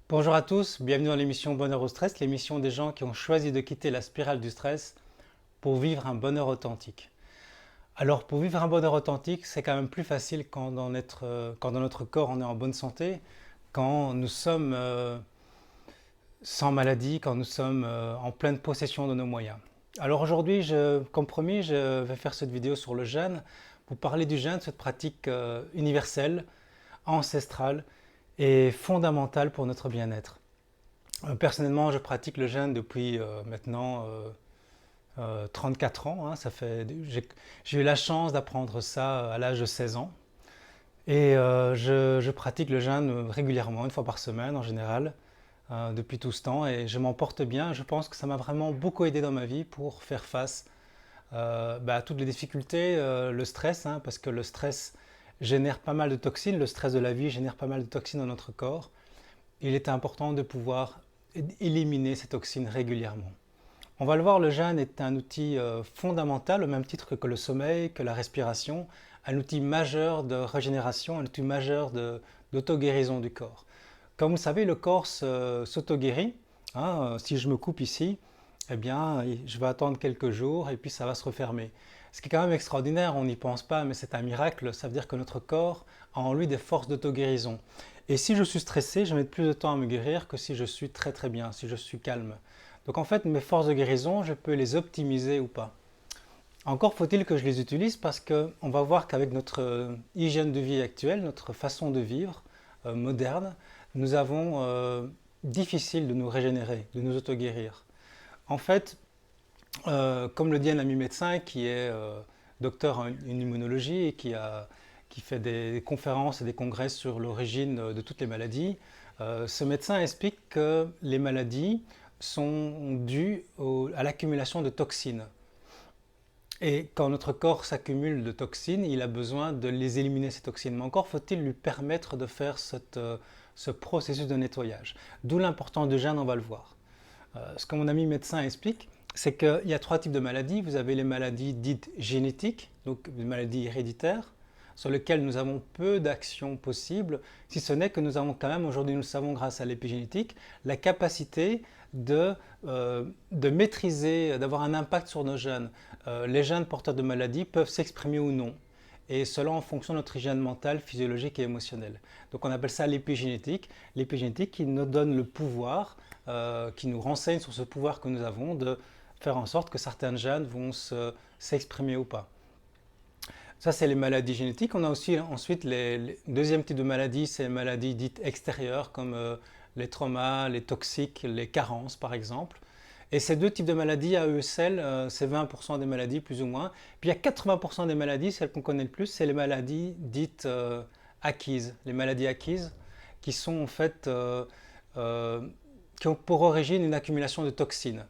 Bonjour à tous, bienvenue dans l'émission Bonheur au stress, l'émission des gens qui ont choisi de quitter la spirale du stress pour vivre un bonheur authentique. Alors pour vivre un bonheur authentique, c'est quand même plus facile quand dans notre corps on est en bonne santé, quand nous sommes sans maladie, quand nous sommes en pleine possession de nos moyens. Alors aujourd'hui, comme promis, je vais faire cette vidéo sur le jeûne pour parler du jeûne, cette pratique universelle, ancestrale et fondamentale pour notre bien-être. Personnellement, je pratique le jeûne depuis maintenant 34 ans. Hein. J'ai eu la chance d'apprendre ça à l'âge de 16 ans. Et je pratique le jeûne régulièrement, une fois par semaine en général, depuis tout ce temps. Et je m'en porte bien. Je pense que ça m'a vraiment beaucoup aidé dans ma vie pour faire face à toutes les difficultés, le stress, hein, parce que le stress génère pas mal de toxines. Le stress de la vie génère pas mal de toxines dans notre corps. Il est important de pouvoir éliminer ces toxines régulièrement. On va le voir, le jeûne est un outil fondamental, au même titre que le sommeil, que la respiration, un outil majeur de régénération, un outil majeur d'auto-guérison du corps. Comme vous le savez, le corps s'auto-guérit. Hein, si je me coupe ici, eh bien, je vais attendre quelques jours et puis ça va se refermer. Ce qui est quand même extraordinaire, on n'y pense pas, mais c'est un miracle. Ça veut dire que notre corps a en lui des forces d'auto-guérison. Et si je suis stressé, je vais mettre plus de temps à me guérir que si je suis très très bien, si je suis calme. Donc en fait, mes forces de guérison, je peux les optimiser ou pas. Encore faut-il que je les utilise parce qu'on va voir qu'avec notre hygiène de vie actuelle, notre façon de vivre moderne, nous avons difficile de nous régénérer, de nous auto-guérir. En fait, comme le dit un ami médecin qui est docteur en immunologie et qui fait des conférences et des congrès sur l'origine de toutes les maladies, ce médecin explique que les maladies sont dues à l'accumulation de toxines. Et quand notre corps s'accumule de toxines, il a besoin de les éliminer, ces toxines. Mais encore faut-il lui permettre de faire ce processus de nettoyage. D'où l'importance du jeûne, on va le voir. Ce que mon ami médecin explique, c'est qu'il y a trois types de maladies. Vous avez les maladies dites génétiques, donc des maladies héréditaires, sur lesquelles nous avons peu d'actions possibles, si ce n'est que nous avons quand même, aujourd'hui nous le savons grâce à l'épigénétique, la capacité de maîtriser, d'avoir un impact sur nos gènes. Les gènes porteurs de maladies peuvent s'exprimer ou non, et cela en fonction de notre hygiène mentale, physiologique et émotionnelle. Donc on appelle ça l'épigénétique. L'épigénétique qui nous donne le pouvoir, qui nous renseigne sur ce pouvoir que nous avons de faire en sorte que certains gènes vont s'exprimer ou pas. Ça, c'est les maladies génétiques. On a aussi ensuite les deuxième type de maladies, c'est les maladies dites extérieures comme les traumas, les toxiques, les carences par exemple. Et ces deux types de maladies, à eux seuls, c'est 20% des maladies plus ou moins. Puis il y a 80% des maladies, celles qu'on connaît le plus, c'est les maladies dites acquises. Les maladies acquises qui sont en fait, qui ont pour origine une accumulation de toxines.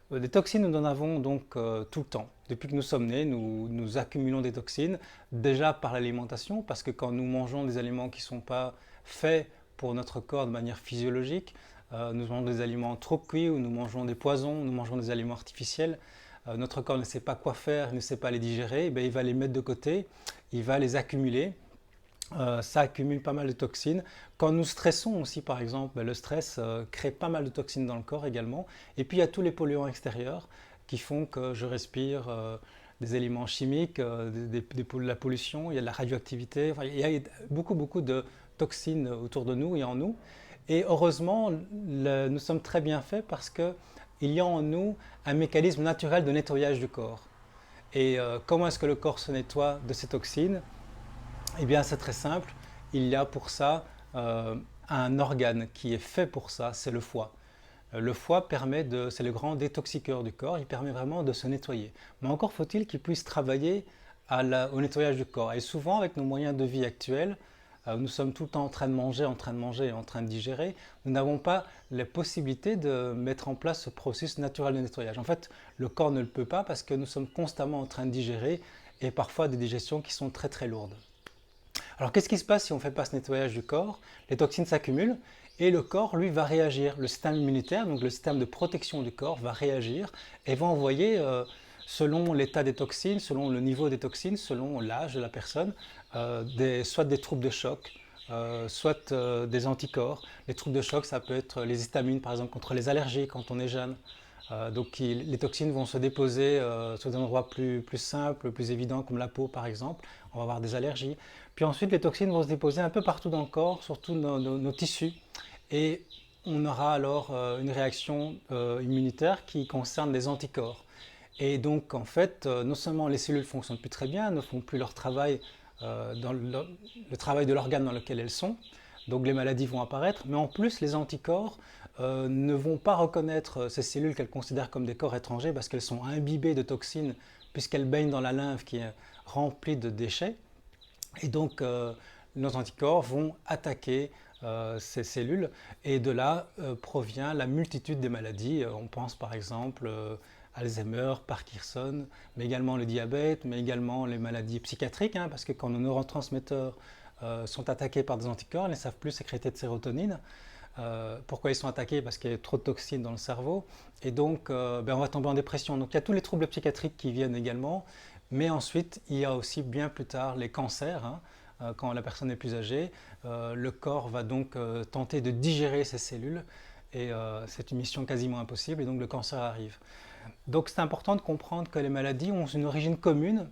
Des toxines, nous en avons donc tout le temps. Depuis que nous sommes nés, nous accumulons des toxines, déjà par l'alimentation, parce que quand nous mangeons des aliments qui ne sont pas faits pour notre corps de manière physiologique, nous mangeons des aliments trop cuits ou nous mangeons des poisons, nous mangeons des aliments artificiels, notre corps ne sait pas quoi faire, ne sait pas les digérer, il va les mettre de côté, il va les accumuler. Ça accumule pas mal de toxines. Quand nous stressons aussi, par exemple, le stress crée pas mal de toxines dans le corps également. Et puis il y a tous les polluants extérieurs qui font que je respire des éléments chimiques, de la pollution, il y a de la radioactivité. Enfin, il y a beaucoup de toxines autour de nous et en nous. Et heureusement, nous sommes très bien faits parce qu'il y a en nous un mécanisme naturel de nettoyage du corps. Et comment est-ce que le corps se nettoie de ces toxines? Eh bien, c'est très simple. Il y a pour ça un organe qui est fait pour ça, c'est le foie. Le foie c'est le grand détoxiqueur du corps, il permet vraiment de se nettoyer. Mais encore faut-il qu'il puisse travailler au nettoyage du corps. Et souvent, avec nos moyens de vie actuels, nous sommes tout le temps en train de manger, en train de manger, en train de digérer. Nous n'avons pas la possibilité de mettre en place ce processus naturel de nettoyage. En fait, le corps ne le peut pas parce que nous sommes constamment en train de digérer et parfois des digestions qui sont très très lourdes. Alors qu'est-ce qui se passe si on ne fait pas ce nettoyage du corps? Les toxines s'accumulent et le corps, lui, va réagir. Le système immunitaire, donc le système de protection du corps, va réagir et va envoyer, selon l'état des toxines, selon le niveau des toxines, selon l'âge de la personne, soit des troubles de choc, soit des anticorps. Les troubles de choc, ça peut être les histamines, par exemple, contre les allergies quand on est jeune. Donc les toxines vont se déposer sur des endroits plus simples, plus évidents, comme la peau, par exemple. On va avoir des allergies. Puis ensuite, les toxines vont se déposer un peu partout dans le corps, surtout dans nos tissus. Et on aura alors une réaction immunitaire qui concerne les anticorps. Et donc, en fait, non seulement les cellules ne fonctionnent plus très bien, ne font plus leur travail dans le travail de l'organe dans lequel elles sont, donc les maladies vont apparaître, mais en plus, les anticorps ne vont pas reconnaître ces cellules qu'elles considèrent comme des corps étrangers parce qu'elles sont imbibées de toxines, puisqu'elles baignent dans la lymphe qui est remplie de déchets. Et donc, nos anticorps vont attaquer ces cellules, et de là provient la multitude des maladies. On pense par exemple Alzheimer, Parkinson, mais également le diabète, mais également les maladies psychiatriques, hein, parce que quand nos neurotransmetteurs sont attaqués par des anticorps, ils ne savent plus sécréter de sérotonine. Pourquoi ils sont attaqués? Parce qu'il y a trop de toxines dans le cerveau, et donc on va tomber en dépression. Donc il y a tous les troubles psychiatriques qui viennent également, mais ensuite il y a aussi bien plus tard les cancers, hein. Quand la personne est plus âgée, le corps va donc tenter de digérer ces cellules, et c'est une mission quasiment impossible, et donc le cancer arrive. Donc c'est important de comprendre que les maladies ont une origine commune.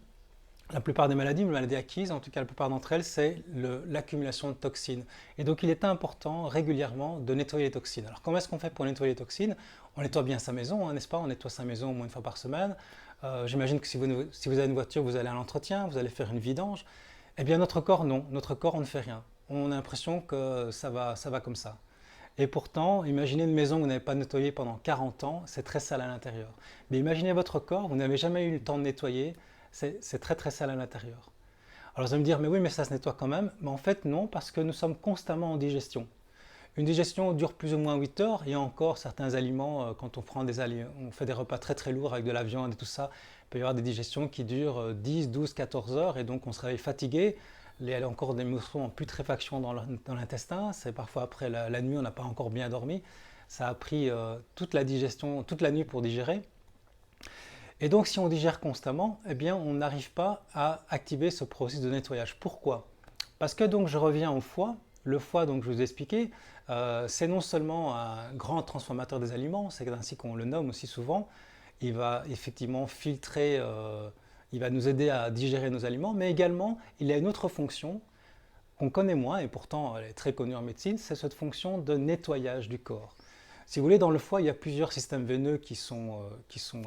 La plupart des maladies, les maladies acquises, en tout cas la plupart d'entre elles, c'est l'accumulation de toxines. Et donc il est important régulièrement de nettoyer les toxines. Alors comment est-ce qu'on fait pour nettoyer les toxines? On nettoie bien sa maison, hein, n'est-ce pas? On nettoie sa maison au moins une fois par semaine. J'imagine que si vous avez une voiture, vous allez à l'entretien, vous allez faire une vidange. Eh bien notre corps, non. Notre corps, on ne fait rien. On a l'impression que ça va comme ça. Et pourtant, imaginez une maison que vous n'avez pas nettoyée pendant 40 ans, c'est très sale à l'intérieur. Mais imaginez votre corps, vous n'avez jamais eu le temps de nettoyer, c'est très très sale à l'intérieur. Alors vous allez me dire, mais oui, mais ça se nettoie quand même. Mais en fait, non, parce que nous sommes constamment en digestion. Une digestion dure plus ou moins 8 heures. Il y a encore certains aliments, quand on prend on fait des repas très très lourds avec de la viande et tout ça, il peut y avoir des digestions qui durent 10, 12, 14 heures, et donc on se réveille fatigué. Il y a encore des morceaux en putréfaction dans l'intestin. C'est parfois après la nuit, on n'a pas encore bien dormi. Ça a pris toute la digestion, toute la nuit pour digérer. Et donc, si on digère constamment, eh bien, on n'arrive pas à activer ce processus de nettoyage. Pourquoi? Parce que donc, je reviens au foie. Le foie, donc, je vous ai expliqué, c'est non seulement un grand transformateur des aliments, c'est ainsi qu'on le nomme aussi souvent. Il va effectivement filtrer, il va nous aider à digérer nos aliments, mais également, il a une autre fonction qu'on connaît moins, et pourtant elle est très connue en médecine, c'est cette fonction de nettoyage du corps. Si vous voulez, dans le foie, il y a plusieurs systèmes veineux qui sont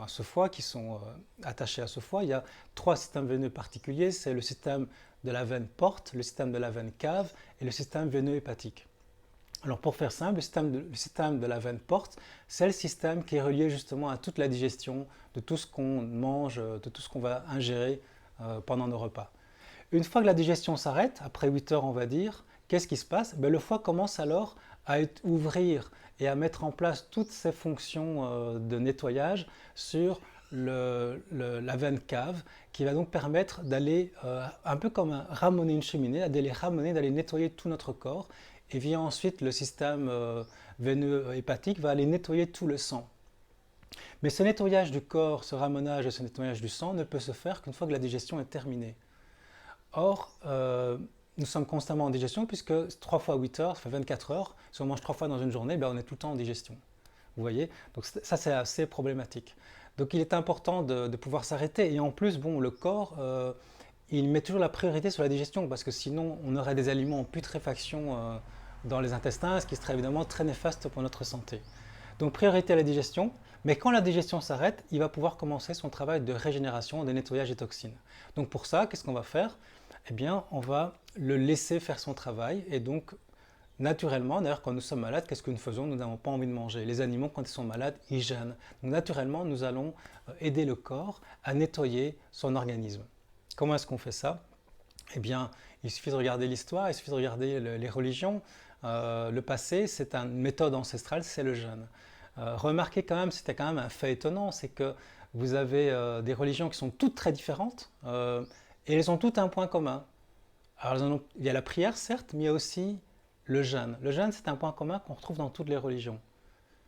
à ce foie, qui sont attachés à ce foie. Il y a 3 systèmes veineux particuliers, c'est le système de la veine porte, le système de la veine cave et le système veineux hépatique. Alors pour faire simple, le système de la veine porte, c'est le système qui est relié justement à toute la digestion de tout ce qu'on mange, de tout ce qu'on va ingérer pendant nos repas. Une fois que la digestion s'arrête, après 8 heures on va dire, qu'est-ce qui se passe? Le foie commence alors à ouvrir et à mettre en place toutes ces fonctions de nettoyage sur la veine cave, qui va donc permettre d'aller, un peu comme ramener une cheminée, d'aller nettoyer tout notre corps. Et vient ensuite le système veineux hépatique va aller nettoyer tout le sang. Mais ce nettoyage du corps, ce ramenage et ce nettoyage du sang ne peut se faire qu'une fois que la digestion est terminée. Or, nous sommes constamment en digestion, puisque 3 fois 8 heures, ça fait 24 heures. Si on mange 3 fois dans une journée, on est tout le temps en digestion. Vous voyez? Donc ça, c'est assez problématique. Donc il est important de pouvoir s'arrêter. Et en plus, le corps, il met toujours la priorité sur la digestion, parce que sinon, on aurait des aliments en putréfaction dans les intestins, ce qui serait évidemment très néfaste pour notre santé. Donc priorité à la digestion, mais quand la digestion s'arrête, il va pouvoir commencer son travail de régénération, de nettoyage des toxines. Donc pour ça, qu'est-ce qu'on va faire? Eh bien, on va le laisser faire son travail, et donc naturellement, d'ailleurs quand nous sommes malades, qu'est-ce que nous faisons? Nous n'avons pas envie de manger. Les animaux, quand ils sont malades, ils gênent. Donc naturellement, nous allons aider le corps à nettoyer son organisme. Comment est-ce qu'on fait ça? Eh bien, il suffit de regarder l'histoire, il suffit de regarder les religions. Le passé, c'est une méthode ancestrale, c'est le jeûne. Remarquez quand même, c'était quand même un fait étonnant, c'est que vous avez des religions qui sont toutes très différentes, et elles ont toutes un point commun. Alors, il y a la prière, certes, mais il y a aussi le jeûne. Le jeûne, c'est un point commun qu'on retrouve dans toutes les religions.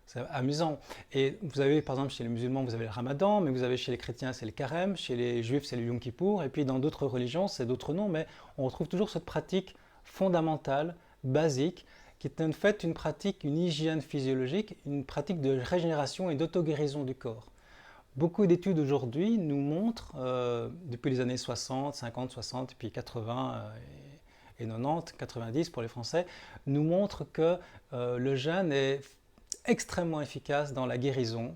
C'est amusant. Et vous avez, par exemple, chez les musulmans, vous avez le ramadan, mais vous avez chez les chrétiens, c'est le carême, chez les juifs, c'est le Yom Kippour, et puis dans d'autres religions, c'est d'autres noms, mais on retrouve toujours cette pratique fondamentale, basique, qui est en fait une pratique, une hygiène physiologique, une pratique de régénération et d'auto-guérison du corps. Beaucoup d'études aujourd'hui nous montrent, depuis les années 60, 50, 60, et puis 80 et 90, 90 pour les Français, nous montrent que le jeûne est extrêmement efficace dans la guérison.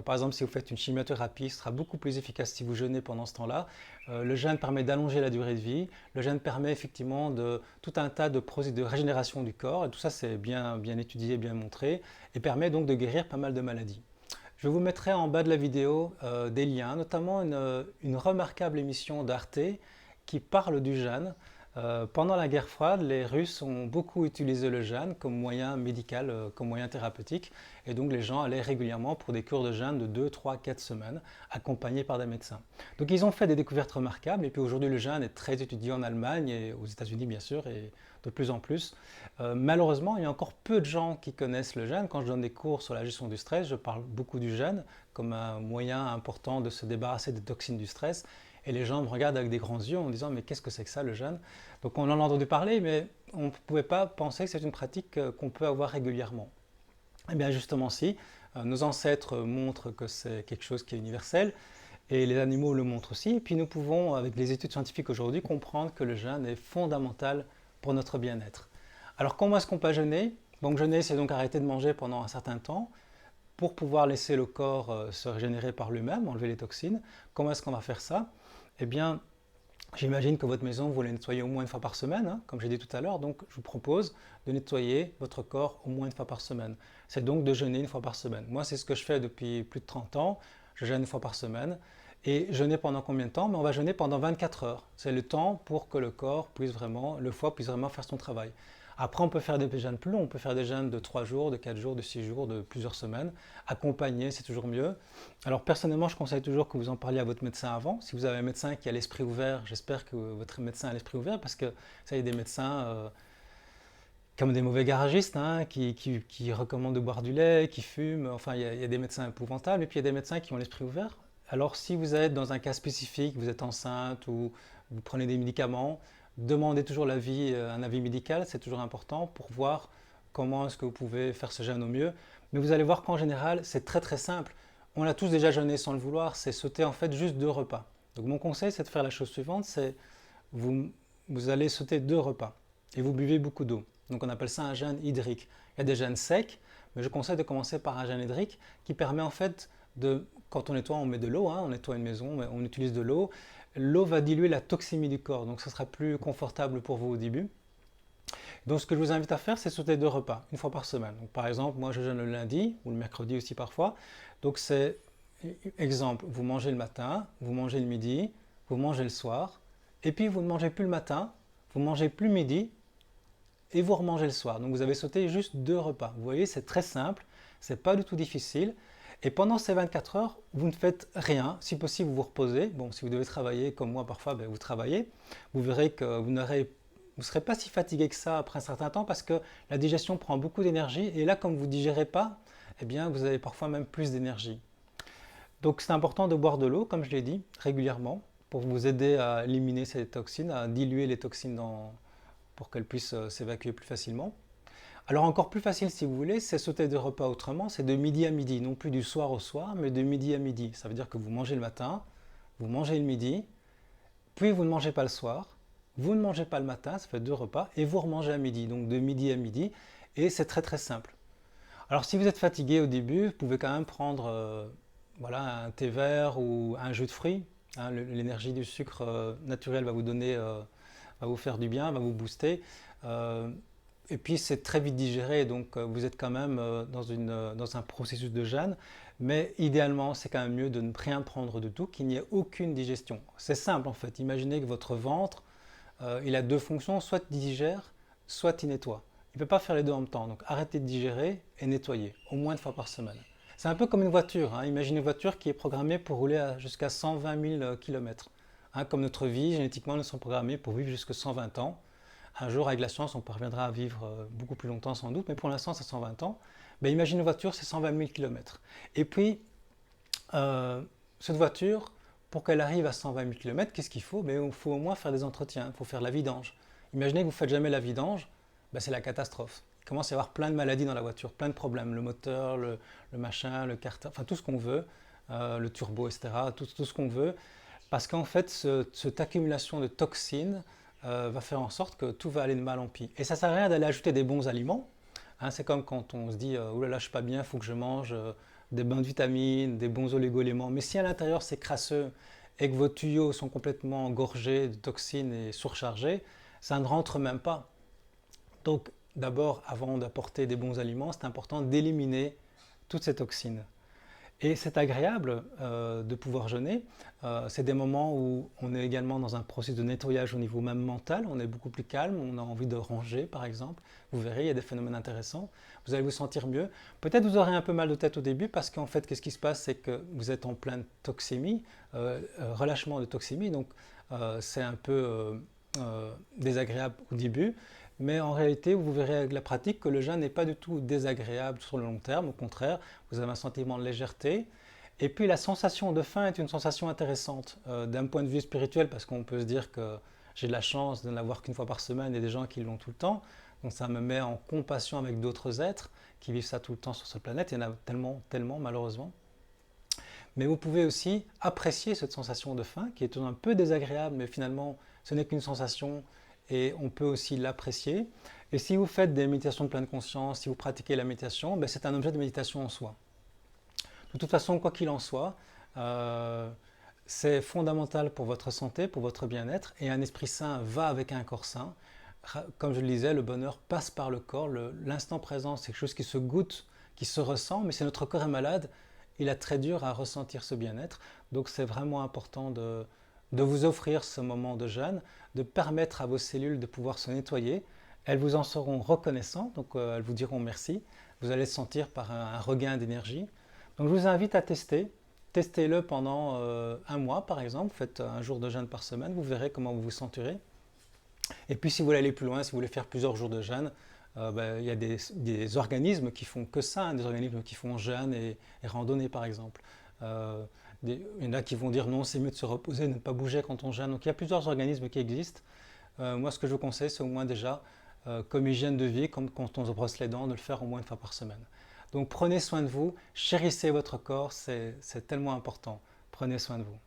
Par exemple, si vous faites une chimiothérapie, ce sera beaucoup plus efficace si vous jeûnez pendant ce temps-là. Le jeûne permet d'allonger la durée de vie. Le jeûne permet effectivement tout un tas de processus de régénération du corps. Et tout ça, c'est bien étudié, bien montré, et permet donc de guérir pas mal de maladies. Je vous mettrai en bas de la vidéo des liens, notamment une remarquable émission d'Arte qui parle du jeûne. Pendant la guerre froide, les Russes ont beaucoup utilisé le jeûne comme moyen médical, comme moyen thérapeutique. Et donc les gens allaient régulièrement pour des cures de jeûne de 2, 3, 4 semaines, accompagnés par des médecins. Donc ils ont fait des découvertes remarquables. Et puis aujourd'hui, le jeûne est très étudié en Allemagne et aux États-Unis, bien sûr, et de plus en plus. Malheureusement, il y a encore peu de gens qui connaissent le jeûne. Quand je donne des cours sur la gestion du stress, je parle beaucoup du jeûne comme un moyen important de se débarrasser des toxines du stress. Et les gens me regardent avec des grands yeux en disant mais qu'est-ce que c'est que ça le jeûne? Donc on en a entendu parler, mais on ne pouvait pas penser que c'est une pratique qu'on peut avoir régulièrement. Eh bien justement si, nos ancêtres montrent que c'est quelque chose qui est universel, et les animaux le montrent aussi, et puis nous pouvons, avec les études scientifiques aujourd'hui, comprendre que le jeûne est fondamental pour notre bien-être. Alors comment est-ce qu'on peut jeûner? Donc jeûner, c'est donc arrêter de manger pendant un certain temps, pour pouvoir laisser le corps se régénérer par lui-même, enlever les toxines. Comment est-ce qu'on va faire ça? Eh bien, j'imagine que votre maison, vous la nettoyez au moins une fois par semaine, hein, comme j'ai dit tout à l'heure. Donc, je vous propose de nettoyer votre corps au moins une fois par semaine. C'est donc de jeûner une fois par semaine. Moi, c'est ce que je fais depuis plus de 30 ans. Je jeûne une fois par semaine. Et jeûner pendant combien de temps? Mais on va jeûner pendant 24 heures. C'est le temps pour que le corps puisse vraiment, le foie puisse vraiment faire son travail. Après, on peut faire des jeûnes plus longs, on peut faire des jeûnes de 3 jours, de 4 jours, de 6 jours, de plusieurs semaines. Accompagné, c'est toujours mieux. Alors personnellement, je conseille toujours que vous en parliez à votre médecin avant. Si vous avez un médecin qui a l'esprit ouvert, j'espère que votre médecin a l'esprit ouvert, parce que ça, il y a des médecins comme des mauvais garagistes qui recommandent de boire du lait, qui fument. Enfin, il y a des médecins épouvantables, et puis il y a des médecins qui ont l'esprit ouvert. Alors si vous êtes dans un cas spécifique, vous êtes enceinte ou vous prenez des médicaments, demandez toujours un avis médical, c'est toujours important pour voir comment est-ce que vous pouvez faire ce jeûne au mieux. Mais vous allez voir qu'en général, c'est très très simple. On a tous déjà jeûné sans le vouloir, c'est sauter en fait juste 2 repas. Donc mon conseil, c'est de faire la chose suivante, c'est vous allez sauter 2 repas et vous buvez beaucoup d'eau. Donc on appelle ça un jeûne hydrique. Il y a des jeûnes secs, mais je conseille de commencer par un jeûne hydrique qui permet en fait quand on nettoie, on met de l'eau, hein, on nettoie une maison, on utilise de l'eau. L'eau va diluer la toxémie du corps, donc ce sera plus confortable pour vous au début. Donc ce que je vous invite à faire, c'est sauter 2 repas, une fois par semaine. Donc, par exemple, moi je jeûne le lundi, ou le mercredi aussi parfois. Donc c'est, exemple, vous mangez le matin, vous mangez le midi, vous mangez le soir, et puis vous ne mangez plus le matin, vous mangez plus le midi, et vous remangez le soir. Donc vous avez sauté juste 2 repas. Vous voyez, c'est très simple, c'est pas du tout difficile. Et pendant ces 24 heures, vous ne faites rien. Si possible, vous vous reposez. Bon, si vous devez travailler comme moi parfois, vous travaillez. Vous verrez que vous ne serez pas si fatigué que ça après un certain temps parce que la digestion prend beaucoup d'énergie. Et là, comme vous ne digérez pas, eh bien, vous avez parfois même plus d'énergie. Donc c'est important de boire de l'eau, comme je l'ai dit, régulièrement, pour vous aider à éliminer ces toxines, à diluer les toxines pour qu'elles puissent s'évacuer plus facilement. Alors encore plus facile si vous voulez, c'est sauter des repas autrement, c'est de midi à midi, non plus du soir au soir, mais de midi à midi. Ça veut dire que vous mangez le matin, vous mangez le midi, puis vous ne mangez pas le soir, vous ne mangez pas le matin, ça fait 2 repas, et vous remangez à midi, donc de midi à midi, et c'est très très simple. Alors si vous êtes fatigué au début, vous pouvez quand même prendre voilà, un thé vert ou un jus de fruits. Hein, l'énergie du sucre naturel va vous donner, va vous faire du bien, va vous booster. Et puis c'est très vite digéré, donc vous êtes quand même dans un processus de jeûne. Mais idéalement, c'est quand même mieux de ne rien prendre du tout, qu'il n'y ait aucune digestion. C'est simple en fait. Imaginez que votre ventre, il a 2 fonctions, soit il digère, soit il nettoie. Il ne peut pas faire les 2 en même temps. Donc arrêtez de digérer et nettoyez, au moins 1 fois par semaine. C'est un peu comme une voiture. Hein. Imaginez une voiture qui est programmée pour rouler jusqu'à 120 000 km. Hein, comme notre vie, génétiquement, nous sommes programmés pour vivre jusqu'à 120 ans. Un jour, avec la chance, on parviendra à vivre beaucoup plus longtemps sans doute, mais pour l'instant, c'est 120 ans. Ben, imagine une voiture, c'est 120 000 km. Et puis, cette voiture, pour qu'elle arrive à 120 000 km, qu'est-ce qu'il faut? Ben, il faut au moins faire des entretiens, il faut faire la vidange, Imaginez que vous ne faites jamais la vidange, ben c'est la catastrophe. Il commence à y avoir plein de maladies dans la voiture, plein de problèmes, le moteur, le machin, le carter, enfin tout ce qu'on veut, le turbo, etc., tout ce qu'on veut, parce qu'en fait, cette accumulation de toxines va faire en sorte que tout va aller de mal en pis. Et ça ne sert à rien d'aller ajouter des bons aliments. Hein, c'est comme quand on se dit oh là là, je suis pas bien, il faut que je mange des bains de vitamines, des bons oligo-éléments. Mais si à l'intérieur c'est crasseux et que vos tuyaux sont complètement engorgés de toxines et surchargés, ça ne rentre même pas. Donc d'abord, avant d'apporter des bons aliments, c'est important d'éliminer toutes ces toxines. Et c'est agréable de pouvoir jeûner. C'est des moments où on est également dans un processus de nettoyage au niveau même mental. On est beaucoup plus calme, on a envie de ranger par exemple. Vous verrez, il y a des phénomènes intéressants. Vous allez vous sentir mieux. Peut-être vous aurez un peu mal de tête au début parce qu'en fait, qu'est-ce qui se passe? C'est que vous êtes en pleine toxémie, relâchement de toxémie. Donc c'est un peu désagréable au début. Mais en réalité, vous verrez avec la pratique que le jeûne n'est pas du tout désagréable sur le long terme. Au contraire, vous avez un sentiment de légèreté. Et puis la sensation de faim est une sensation intéressante d'un point de vue spirituel parce qu'on peut se dire que j'ai de la chance de n'avoir qu'une fois par semaine et des gens qui l'ont tout le temps. Donc ça me met en compassion avec d'autres êtres qui vivent ça tout le temps sur cette planète. Il y en a tellement, tellement malheureusement. Mais vous pouvez aussi apprécier cette sensation de faim qui est un peu désagréable, mais finalement ce n'est qu'une sensation et on peut aussi l'apprécier. Et si vous faites des méditations de pleine conscience, si vous pratiquez la méditation, ben c'est un objet de méditation en soi. De toute façon, quoi qu'il en soit, c'est fondamental pour votre santé, pour votre bien-être, et un esprit sain va avec un corps sain. Comme je le disais, le bonheur passe par le corps, l'instant présent, c'est quelque chose qui se goûte, qui se ressent, mais si notre corps est malade, il est très dur à ressentir ce bien-être. Donc c'est vraiment important de vous offrir ce moment de jeûne, de permettre à vos cellules de pouvoir se nettoyer. Elles vous en seront reconnaissantes, donc elles vous diront merci. Vous allez sentir par un regain d'énergie. Donc je vous invite à tester. Testez-le pendant un mois par exemple. Faites un jour de jeûne par semaine. Vous verrez comment vous vous sentirez. Et puis si vous voulez aller plus loin, si vous voulez faire plusieurs jours de jeûne, il y a des organismes qui font que ça, hein, des organismes qui font jeûne et randonnée par exemple. Il y en a qui vont dire non, c'est mieux de se reposer, de ne pas bouger quand on jeûne. Donc il y a plusieurs organismes qui existent. Moi, ce que je vous conseille, c'est au moins déjà, comme hygiène de vie, comme quand on se brosse les dents, de le faire au moins une fois par semaine. Donc prenez soin de vous, chérissez votre corps, c'est tellement important. Prenez soin de vous.